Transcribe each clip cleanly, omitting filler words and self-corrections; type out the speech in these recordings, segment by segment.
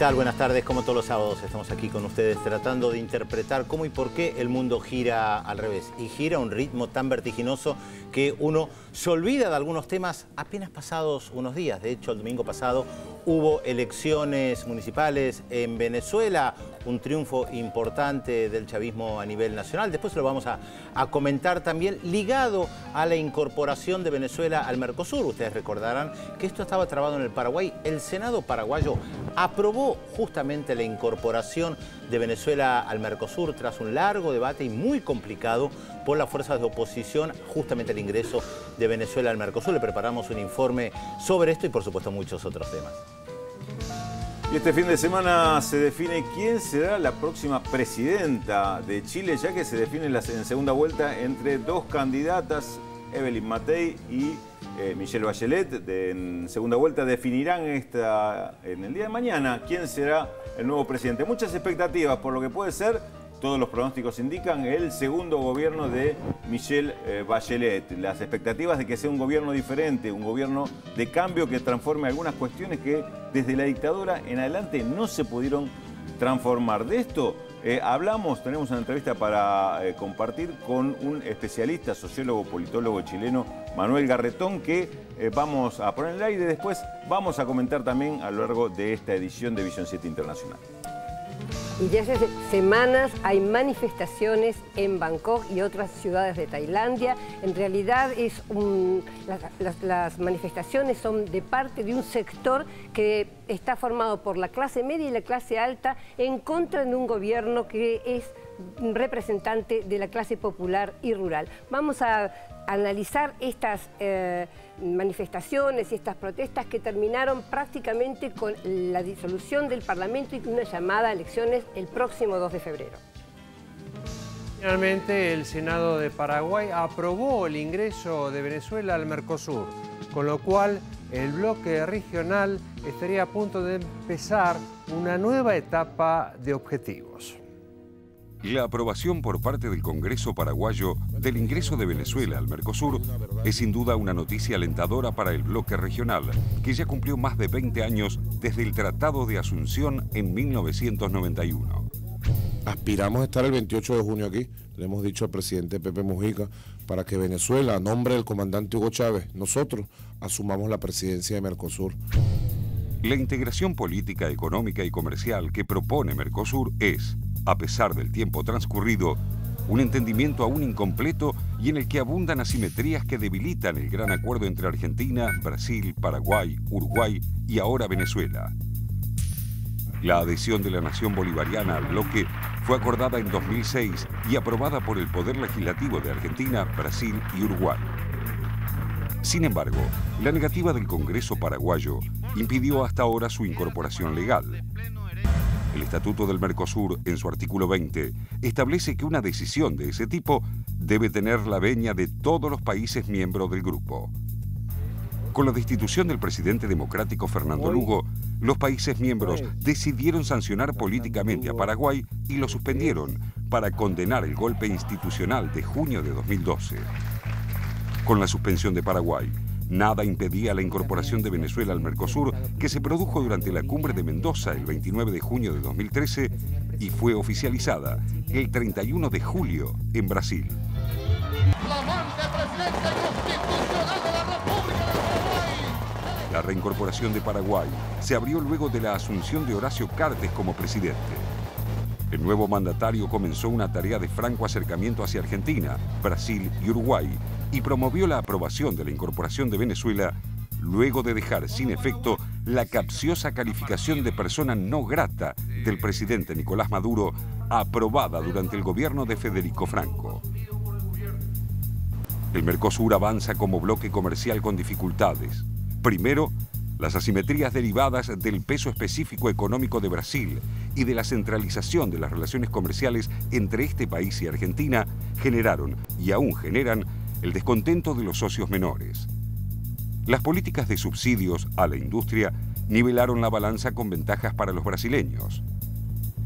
tal? Buenas tardes. Como todos los sábados estamos aquí con ustedes tratando de interpretar cómo y por qué el mundo gira al revés. Y gira a un ritmo tan vertiginoso que uno se olvida de algunos temas apenas pasados unos días. De hecho, el domingo pasado hubo elecciones municipales en Venezuela, un triunfo importante del chavismo a nivel nacional. Después lo vamos a comentar también ligado a la incorporación de Venezuela al Mercosur. Ustedes recordarán que esto estaba trabado en el Paraguay. El Senado paraguayo aprobó justamente la incorporación de Venezuela al Mercosur tras un largo debate y muy complicado por las fuerzas de oposición, justamente el ingreso de Venezuela al Mercosur. Le preparamos un informe sobre esto y por supuesto muchos otros temas. Y este fin de semana se define quién será la próxima presidenta de Chile, ya que se define en segunda vuelta entre dos candidatas, Evelyn Matei y Michelle Bachelet. En segunda vuelta definirán en el día de mañana quién será el nuevo presidente. Muchas expectativas por lo que puede ser, todos los pronósticos indican, el segundo gobierno de Michelle Bachelet. Las expectativas de que sea un gobierno diferente, un gobierno de cambio que transforme algunas cuestiones que desde la dictadura en adelante no se pudieron transformar. De esto tenemos una entrevista para compartir con un especialista, sociólogo, politólogo chileno, Manuel Garretón, que vamos a poner en el aire y después vamos a comentar también a lo largo de esta edición de Visión 7 Internacional. Y ya hace semanas hay manifestaciones en Bangkok y otras ciudades de Tailandia. En realidad las manifestaciones son de parte de un sector que está formado por la clase media y la clase alta en contra de un gobierno que es representante de la clase popular y rural. Vamos a analizar estas manifestaciones y estas protestas que terminaron prácticamente con la disolución del Parlamento y con una llamada a elecciones el próximo 2 de febrero. Finalmente, el Senado de Paraguay aprobó el ingreso de Venezuela al Mercosur, con lo cual el bloque regional estaría a punto de empezar una nueva etapa de objetivos. La aprobación por parte del Congreso paraguayo del ingreso de Venezuela al Mercosur es sin duda una noticia alentadora para el bloque regional, que ya cumplió más de 20 años desde el Tratado de Asunción en 1991. Aspiramos a estar el 28 de junio aquí, le hemos dicho al presidente Pepe Mujica, para que Venezuela, a nombre del comandante Hugo Chávez, nosotros asumamos la presidencia de Mercosur. La integración política, económica y comercial que propone Mercosur es, a pesar del tiempo transcurrido, un entendimiento aún incompleto y en el que abundan asimetrías que debilitan el gran acuerdo entre Argentina, Brasil, Paraguay, Uruguay y ahora Venezuela. La adhesión de la nación bolivariana al bloque fue acordada en 2006 y aprobada por el Poder Legislativo de Argentina, Brasil y Uruguay. Sin embargo, la negativa del Congreso paraguayo impidió hasta ahora su incorporación legal. El Estatuto del Mercosur, en su artículo 20, establece que una decisión de ese tipo debe tener la venia de todos los países miembros del grupo. Con la destitución del presidente democrático Fernando Lugo, los países miembros decidieron sancionar políticamente a Paraguay y lo suspendieron para condenar el golpe institucional de junio de 2012. Con la suspensión de Paraguay, nada impedía la incorporación de Venezuela al Mercosur, que se produjo durante la cumbre de Mendoza el 29 de junio de 2013 y fue oficializada el 31 de julio en Brasil. La reincorporación de Paraguay se abrió luego de la asunción de Horacio Cartes como presidente. El nuevo mandatario comenzó una tarea de franco acercamiento hacia Argentina, Brasil y Uruguay y promovió la aprobación de la incorporación de Venezuela luego de dejar sin efecto la capciosa calificación de persona no grata del presidente Nicolás Maduro, aprobada durante el gobierno de Federico Franco. El Mercosur avanza como bloque comercial con dificultades. Primero, las asimetrías derivadas del peso específico económico de Brasil y de la centralización de las relaciones comerciales entre este país y Argentina generaron y aún generan el descontento de los socios menores. Las políticas de subsidios a la industria nivelaron la balanza con ventajas para los brasileños.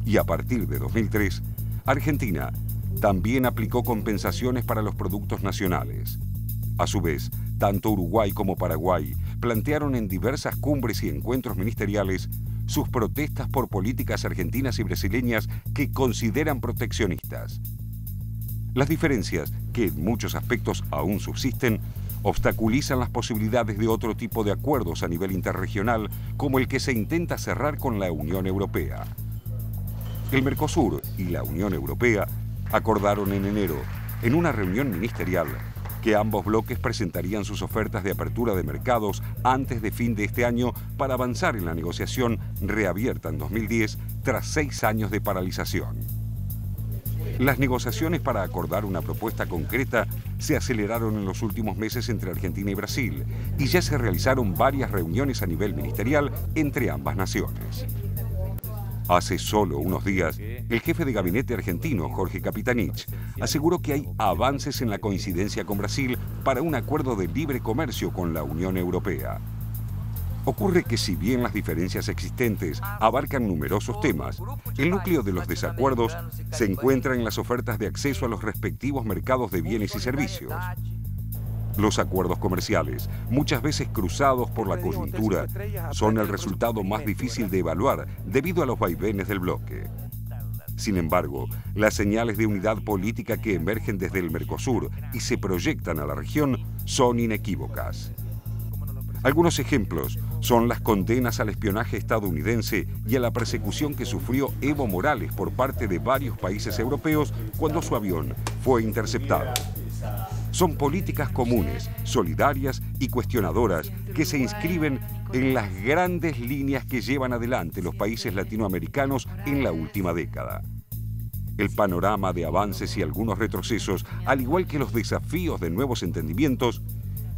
Y a partir de 2003, Argentina también aplicó compensaciones para los productos nacionales. A su vez, tanto Uruguay como Paraguay plantearon en diversas cumbres y encuentros ministeriales sus protestas por políticas argentinas y brasileñas que consideran proteccionistas. Las diferencias, que en muchos aspectos aún subsisten, obstaculizan las posibilidades de otro tipo de acuerdos a nivel interregional, como el que se intenta cerrar con la Unión Europea. El Mercosur y la Unión Europea acordaron en enero, en una reunión ministerial, que ambos bloques presentarían sus ofertas de apertura de mercados antes de fin de este año para avanzar en la negociación reabierta en 2010 tras 6 años de paralización. Las negociaciones para acordar una propuesta concreta se aceleraron en los últimos meses entre Argentina y Brasil y ya se realizaron varias reuniones a nivel ministerial entre ambas naciones. Hace solo unos días, el jefe de gabinete argentino, Jorge Capitanich, aseguró que hay avances en la coincidencia con Brasil para un acuerdo de libre comercio con la Unión Europea. Ocurre que si bien las diferencias existentes abarcan numerosos temas, el núcleo de los desacuerdos se encuentra en las ofertas de acceso a los respectivos mercados de bienes y servicios. Los acuerdos comerciales, muchas veces cruzados por la coyuntura, son el resultado más difícil de evaluar debido a los vaivenes del bloque. Sin embargo, las señales de unidad política que emergen desde el Mercosur y se proyectan a la región son inequívocas. Algunos ejemplos son las condenas al espionaje estadounidense y a la persecución que sufrió Evo Morales por parte de varios países europeos cuando su avión fue interceptado. Son políticas comunes, solidarias y cuestionadoras que se inscriben en las grandes líneas que llevan adelante los países latinoamericanos en la última década. El panorama de avances y algunos retrocesos, al igual que los desafíos de nuevos entendimientos,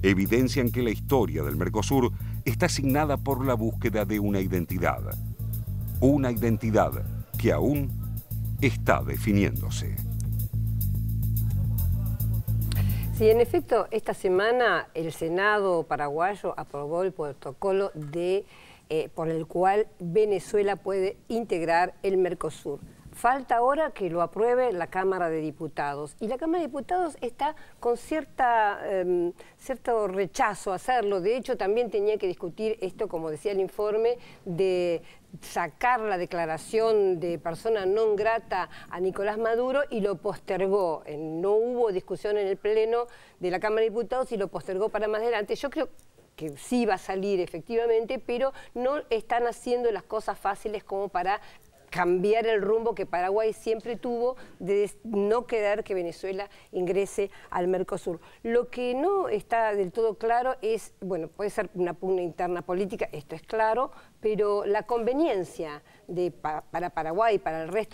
evidencian que la historia del Mercosur está asignada por la búsqueda de una identidad que aún está definiéndose. Sí, en efecto, esta semana el Senado paraguayo aprobó el protocolo por el cual Venezuela puede integrar el Mercosur. Falta ahora que lo apruebe la Cámara de Diputados. Y la Cámara de Diputados está con cierto rechazo a hacerlo. De hecho, también tenía que discutir esto, como decía el informe, de sacar la declaración de persona non grata a Nicolás Maduro y lo postergó. No hubo discusión en el Pleno de la Cámara de Diputados y lo postergó para más adelante. Yo creo que sí va a salir efectivamente, pero no están haciendo las cosas fáciles como para cambiar el rumbo que Paraguay siempre tuvo de no querer que Venezuela ingrese al Mercosur. Lo que no está del todo claro es, bueno, puede ser una pugna interna política, esto es claro, pero la conveniencia para Paraguay y para el resto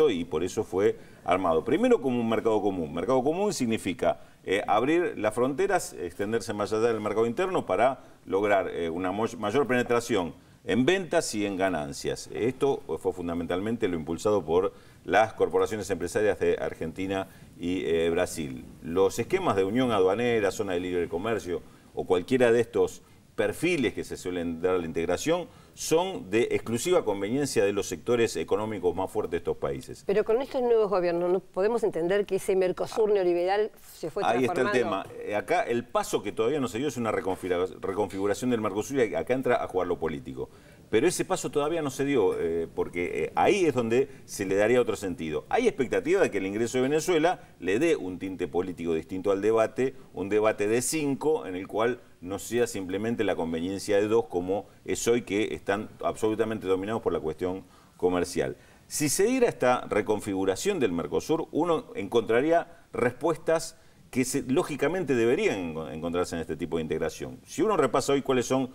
y por eso fue armado. Primero como un mercado común. Mercado común significa abrir las fronteras, extenderse más allá del mercado interno para lograr una mayor penetración en ventas y en ganancias. Esto fue fundamentalmente lo impulsado por las corporaciones empresarias de Argentina y Brasil. Los esquemas de unión aduanera, zona de libre comercio o cualquiera de estos perfiles que se suelen dar a la integración son de exclusiva conveniencia de los sectores económicos más fuertes de estos países. Pero con estos nuevos gobiernos, ¿no podemos entender que ese Mercosur neoliberal se fue transformando? Ahí está el tema. Acá el paso que todavía no se dio es una reconfiguración del Mercosur y acá entra a jugar lo político. Pero ese paso todavía no se dio, porque ahí es donde se le daría otro sentido. Hay expectativa de que el ingreso de Venezuela le dé un tinte político distinto al debate, un debate de 5, en el cual no sea simplemente la conveniencia de 2, como es hoy, que están absolutamente dominados por la cuestión comercial. Si se diera esta reconfiguración del Mercosur, uno encontraría respuestas que lógicamente deberían encontrarse en este tipo de integración. Si uno repasa hoy cuáles son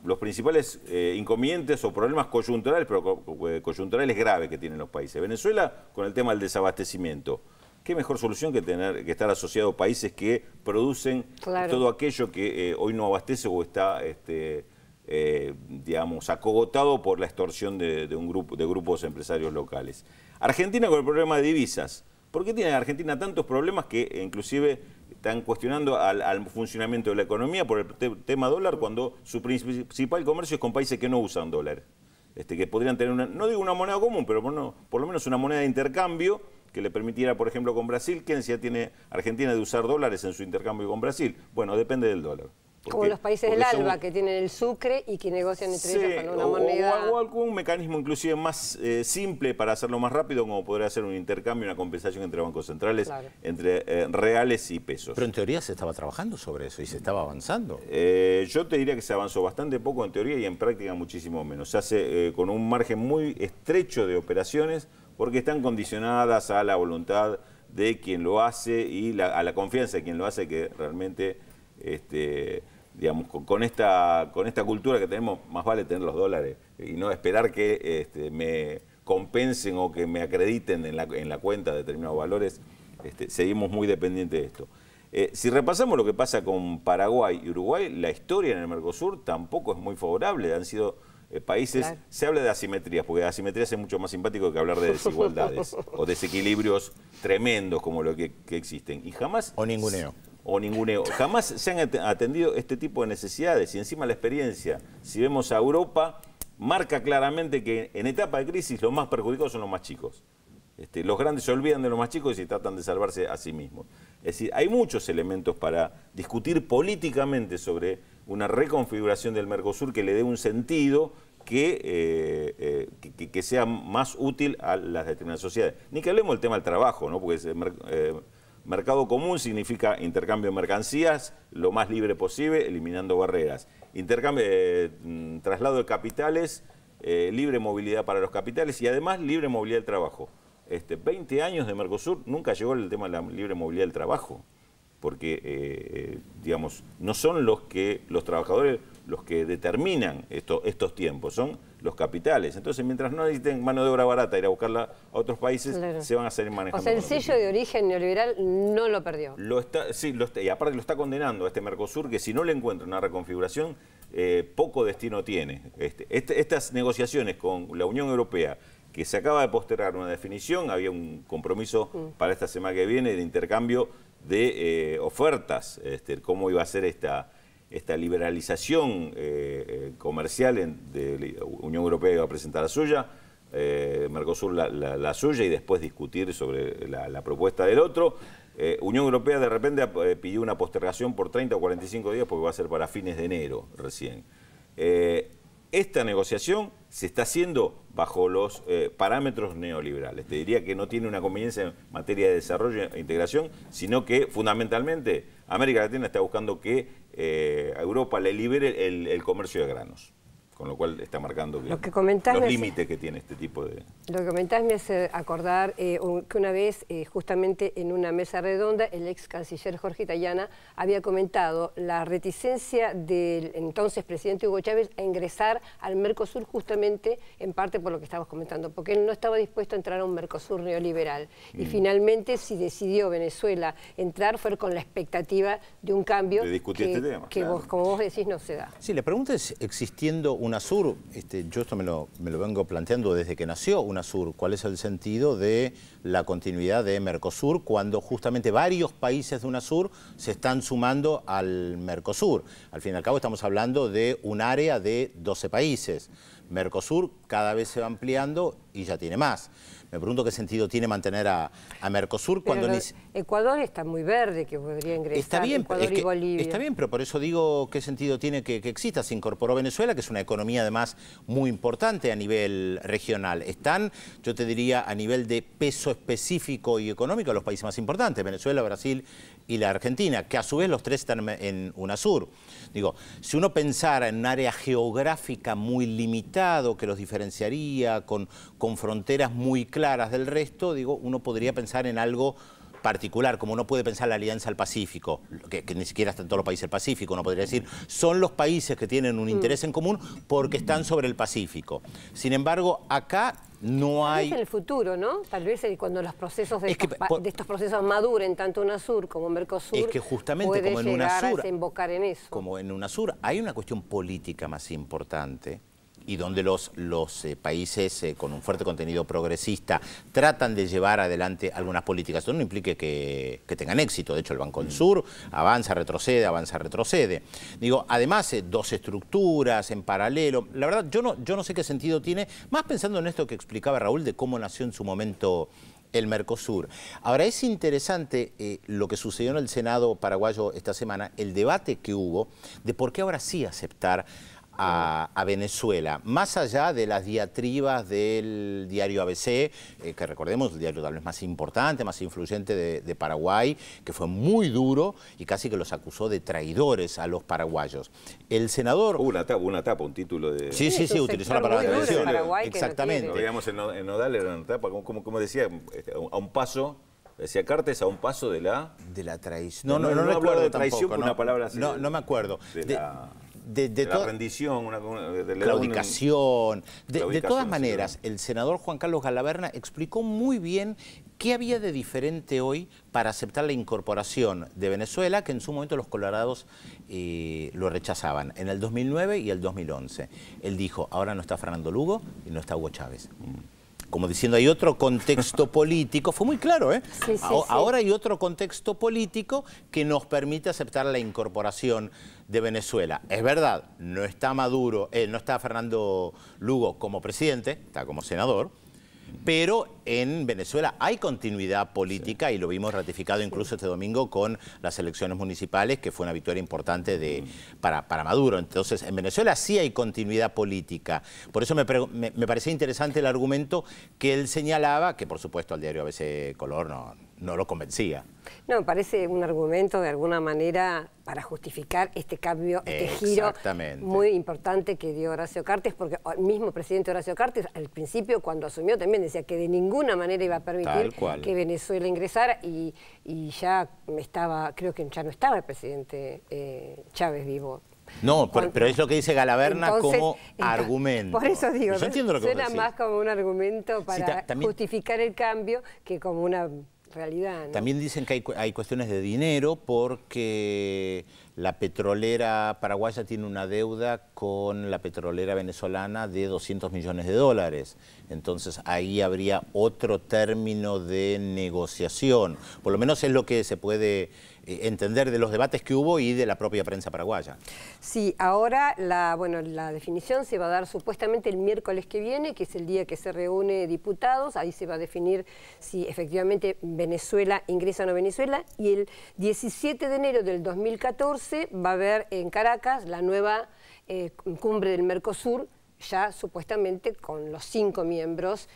los principales inconvenientes o problemas coyunturales, pero coyunturales graves que tienen los países. Venezuela, con el tema del desabastecimiento. ¿Qué mejor solución que estar asociado a países que producen todo aquello que hoy no abastece o está, digamos, acogotado por la extorsión de grupos empresarios locales? Argentina con el problema de divisas. ¿Por qué tiene Argentina tantos problemas que inclusive están cuestionando al funcionamiento de la economía por el tema dólar cuando su principal comercio es con países que no usan dólar? Que podrían tener, no digo una moneda común, pero por lo menos una moneda de intercambio que le permitiera, por ejemplo, con Brasil. ¿Qué necesidad tiene Argentina de usar dólares en su intercambio con Brasil? Bueno, depende del dólar. Como los países del ALBA, que tienen el sucre y que negocian entre ellos con una moneda... O algún mecanismo inclusive más simple para hacerlo más rápido, como podría ser un intercambio, una compensación entre bancos centrales, entre reales y pesos. Pero en teoría se estaba trabajando sobre eso y se estaba avanzando. Yo te diría que se avanzó bastante poco en teoría y en práctica muchísimo menos. Se hace con un margen muy estrecho de operaciones porque están condicionadas a la voluntad de quien lo hace y a la confianza de quien lo hace, que realmente... digamos, con esta cultura que tenemos, más vale tener los dólares y no esperar que me compensen o que me acrediten en la cuenta determinados valores. Seguimos muy dependientes de esto. Si repasamos lo que pasa con Paraguay y Uruguay, la historia en el Mercosur tampoco es muy favorable. Han sido países, se habla de asimetrías, porque asimetrías es mucho más simpático que hablar de desigualdades o desequilibrios tremendos como lo que existen. Y jamás... O ninguneo. Jamás se han atendido este tipo de necesidades y encima la experiencia, si vemos a Europa, marca claramente que en etapa de crisis los más perjudicados son los más chicos. Los grandes se olvidan de los más chicos y se tratan de salvarse a sí mismos. Es decir, hay muchos elementos para discutir políticamente sobre una reconfiguración del Mercosur que le dé un sentido que sea más útil a las determinadas sociedades. Ni que hablemos del tema del trabajo, ¿no? Porque mercado común significa intercambio de mercancías lo más libre posible, eliminando barreras. Traslado de capitales, libre movilidad para los capitales y además libre movilidad del trabajo. 20 años de Mercosur nunca llegó el tema de la libre movilidad del trabajo, porque digamos, no son los trabajadores los que determinan estos tiempos, son los capitales. Entonces, mientras no necesiten mano de obra barata ir a buscarla a otros países, se van a seguir manejando. O sea, el sello de origen neoliberal no lo perdió. Y aparte lo está condenando a este Mercosur, que si no le encuentra una reconfiguración, poco destino tiene. Estas negociaciones con la Unión Europea, que se acaba de postergar una definición, había un compromiso para esta semana que viene de intercambio de ofertas, cómo iba a ser esta liberalización comercial de la Unión Europea iba a presentar la suya, Mercosur la suya y después discutir sobre la propuesta del otro. Unión Europea de repente pidió una postergación por 30 o 45 días porque va a ser para fines de enero recién. Esta negociación se está haciendo bajo los parámetros neoliberales. Te diría que no tiene una conveniencia en materia de desarrollo e integración, sino que fundamentalmente América Latina está buscando que a Europa le libere el comercio de granos. Con lo cual está marcando los límites que tiene este tipo de... Lo que comentás me hace acordar que una vez, justamente en una mesa redonda, el ex canciller Jorge Tayana había comentado la reticencia del entonces presidente Hugo Chávez a ingresar al Mercosur justamente en parte por lo que estábamos comentando, porque él no estaba dispuesto a entrar a un Mercosur neoliberal. Y finalmente, si decidió Venezuela entrar, fue con la expectativa de un cambio de discutir este tema, que como vos decís, no se da. Sí, la pregunta es, existiendo UNASUR, yo esto me lo vengo planteando desde que nació UNASUR, ¿cuál es el sentido de la continuidad de Mercosur cuando justamente varios países de UNASUR se están sumando al Mercosur? Al fin y al cabo estamos hablando de un área de 12 países. Mercosur cada vez se va ampliando y ya tiene más. Me pregunto qué sentido tiene mantener a Mercosur cuando... Ecuador está muy verde, que podría ingresar. Está bien, Ecuador y Bolivia. Está bien, pero por eso digo qué sentido tiene que exista. Se incorporó Venezuela, que es una economía además muy importante a nivel regional. Están, yo te diría, a nivel de peso específico y económico los países más importantes, Venezuela, Brasil y la Argentina, que a su vez los tres están en UNASUR. Digo, si uno pensara en un área geográfica muy limitado que los diferenciaría con fronteras muy claras del resto, digo, uno podría pensar en algo particular, como uno puede pensar la Alianza del Pacífico, que ni siquiera está en todos los países del Pacífico, uno podría decir, son los países que tienen un interés en común porque están sobre el Pacífico. Sin embargo, acá no hay... en el futuro, ¿no? Tal vez cuando los procesos de estos procesos maduren, tanto UNASUR como Mercosur, es que justamente como en UNASUR, desembocar en eso. Como en UNASUR, hay una cuestión política más importante, y donde los países con un fuerte contenido progresista tratan de llevar adelante algunas políticas. Esto no implica que tengan éxito. De hecho, el Banco del Sur avanza, retrocede, avanza, retrocede. Digo, además, dos estructuras en paralelo. La verdad, yo no sé qué sentido tiene, más pensando en esto que explicaba Raúl de cómo nació en su momento el Mercosur. Ahora, es interesante lo que sucedió en el Senado paraguayo esta semana, el debate que hubo de por qué ahora sí aceptar a Venezuela, más allá de las diatribas del diario ABC, que recordemos, el diario tal vez más importante, más influyente de Paraguay, que fue muy duro y casi que los acusó de traidores a los paraguayos. El senador... Hubo una tapa, un título de... Sí, utilizó la palabra traición. Exactamente. No, digamos, en Nodal era una tapa, como decía, a un paso... Decía Cartes a un paso de la... De la traición. No recuerdo de traición con una palabra así. No me acuerdo. De la rendición, claudicación. De todas maneras, el senador Juan Carlos Galaverna explicó muy bien qué había de diferente hoy para aceptar la incorporación de Venezuela, que en su momento los colorados lo rechazaban, en el 2009 y el 2011. Él dijo, ahora no está Fernando Lugo y no está Hugo Chávez. Como diciendo, hay otro contexto político, fue muy claro, ¿eh? Sí. Ahora hay otro contexto político que nos permite aceptar la incorporación de Venezuela. Es verdad, no está Maduro, no está Fernando Lugo como presidente, está como senador, pero en Venezuela hay continuidad política y lo vimos ratificado incluso este domingo con las elecciones municipales, que fue una victoria importante para Maduro. Entonces, en Venezuela sí hay continuidad política. Por eso me parecía interesante el argumento que él señalaba, que por supuesto al diario ABC Color no lo convencía. No, me parece un argumento de alguna manera para justificar este cambio, este giro muy importante que dio Horacio Cartes, porque el mismo presidente Horacio Cartes al principio cuando asumió también decía que de ninguna manera iba a permitir que Venezuela ingresara y ya creo que ya no estaba el presidente Chávez vivo. No, pero es lo que dice Galaverna como argumento. Por eso digo, yo entiendo lo que suena más como un argumento para justificar el cambio que como una realidad, ¿no? También dicen que hay cuestiones de dinero porque la petrolera paraguaya tiene una deuda con la petrolera venezolana de 200 millones de dólares. Entonces ahí habría otro término de negociación. Por lo menos es lo que se puede entender de los debates que hubo y de la propia prensa paraguaya. Sí, ahora la definición se va a dar supuestamente el miércoles que viene, que es el día que se reúne diputados. Ahí se va a definir si efectivamente Venezuela ingresa o no Venezuela. Y el 17 de enero del 2014 va a haber en Caracas la nueva cumbre del Mercosur, ya supuestamente con los 5 miembros,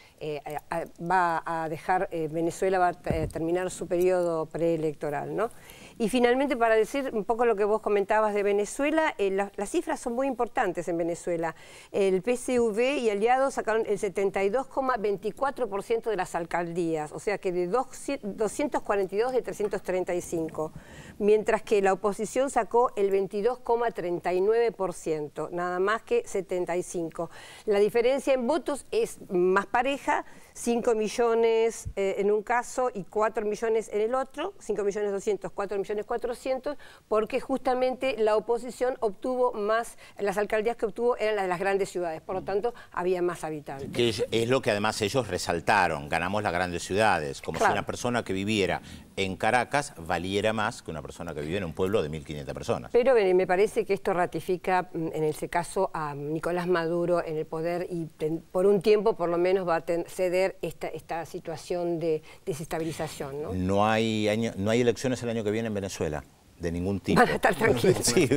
va a dejar, Venezuela va a terminar su periodo preelectoral, ¿no? Y finalmente, para decir un poco lo que vos comentabas de Venezuela, las cifras son muy importantes en Venezuela. El PSV y aliados sacaron el 72,24% de las alcaldías, o sea que de 242 de 335, mientras que la oposición sacó el 22,39%, nada más que 75. La diferencia en votos es más pareja, 5 millones en un caso y 4 millones en el otro, 5.200.000, 4.400.000, porque justamente la oposición obtuvo más, las alcaldías que obtuvo eran las de las grandes ciudades, por lo tanto había más habitantes. Que es lo que además ellos resaltaron, ganamos las grandes ciudades, como si una persona que viviera en Caracas valiera más que una persona que vive en un pueblo de 1.500 personas. Pero me parece que esto ratifica en ese caso a Nicolás Maduro en el poder y por un tiempo por lo menos va a ceder esta situación de desestabilización, ¿no? No hay elecciones el año que viene en Venezuela, de ningún tipo. Van a estar tranquilos. Sí,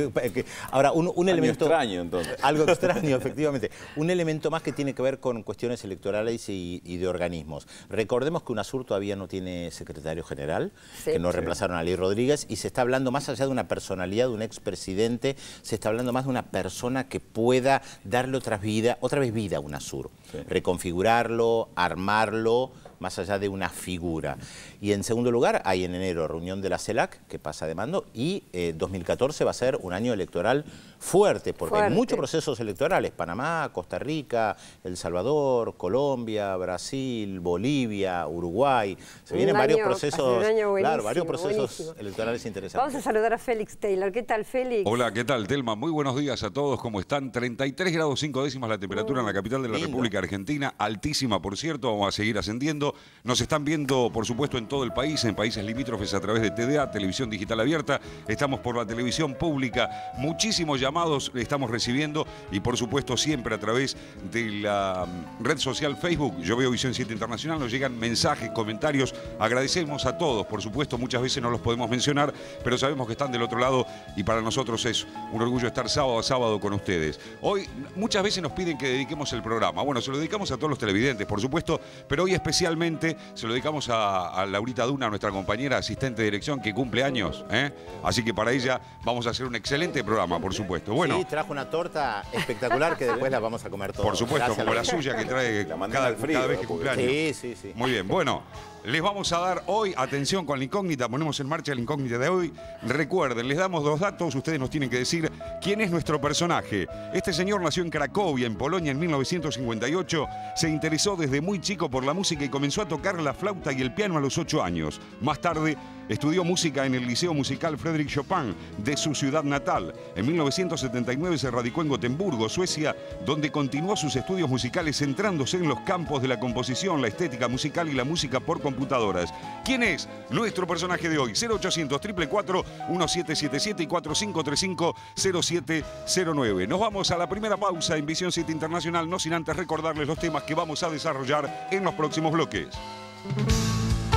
ahora, un elemento extraño, entonces. Algo extraño, efectivamente. Un elemento más que tiene que ver con cuestiones electorales y de organismos. Recordemos que UNASUR todavía no tiene secretario general, que no reemplazaron a Lee Rodríguez, y se está hablando más allá de una personalidad, de un expresidente, se está hablando más de una persona que pueda darle otra vez vida a UNASUR. Reconfigurarlo, armarlo, más allá de una figura. Y en segundo lugar, hay en enero reunión de la CELAC, que pasa de mando, y 2014 va a ser un año electoral fuerte, porque hay muchos procesos electorales: Panamá, Costa Rica, El Salvador, Colombia, Brasil, Bolivia, Uruguay. Se vienen varios procesos, claro, varios procesos electorales interesantes. Vamos a saludar a Félix Taylor. ¿Qué tal, Félix? Hola, ¿qué tal, Telma? Muy buenos días a todos. ¿Cómo están? 33 grados 5 décimas la temperatura en la capital de la República Argentina. Altísima, por cierto. Vamos a seguir ascendiendo. Nos están viendo, por supuesto, en todo el país, en países limítrofes a través de TDA, Televisión Digital Abierta. Estamos por la televisión pública. Muchísimos llamados estamos recibiendo y, por supuesto, siempre a través de la red social Facebook. Yo veo Visión 7 Internacional. Nos llegan mensajes, comentarios. Agradecemos a todos. Por supuesto, muchas veces no los podemos mencionar, pero sabemos que están del otro lado y para nosotros es un orgullo estar sábado a sábado con ustedes. Hoy muchas veces nos piden que dediquemos el programa. Bueno, se lo dedicamos a todos los televidentes, por supuesto, pero hoy especialmente se lo dedicamos a Laurita Duna, nuestra compañera asistente de dirección que cumple años, ¿eh? Así que para ella vamos a hacer un excelente programa, por supuesto. Bueno, sí, trajo una torta espectacular que después la vamos a comer todos. Por supuesto, gracias, como la suya que trae cada vez que cumple años. Sí, sí, sí. Muy bien, bueno. Les vamos a dar hoy, atención con la incógnita, ponemos en marcha la incógnita de hoy. Recuerden, les damos 2 datos, ustedes nos tienen que decir quién es nuestro personaje. Este señor nació en Cracovia, en Polonia, en 1958. Se interesó desde muy chico por la música y comenzó a tocar la flauta y el piano a los 8 años. Más tarde, estudió música en el Liceo Musical Frédéric Chopin de su ciudad natal. En 1979 se radicó en Gotemburgo, Suecia, donde continuó sus estudios musicales centrándose en los campos de la composición, la estética musical y la música por computadoras. ¿Quién es nuestro personaje de hoy? 0800 444 1777 y 4535 0709. Nos vamos a la primera pausa en Visión 7 Internacional, no sin antes recordarles los temas que vamos a desarrollar en los próximos bloques.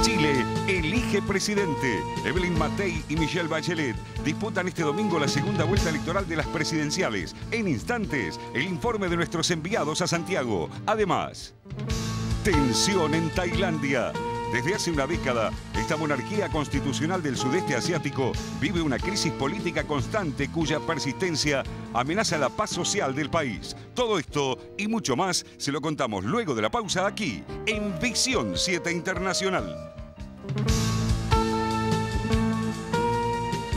Chile elige presidente. Evelyn Matei y Michelle Bachelet disputan este domingo la segunda vuelta electoral de las presidenciales. En instantes, el informe de nuestros enviados a Santiago. Además, tensión en Tailandia. Desde hace una década, esta monarquía constitucional del sudeste asiático vive una crisis política constante cuya persistencia amenaza la paz social del país. Todo esto y mucho más se lo contamos luego de la pausa aquí, en Visión 7 Internacional.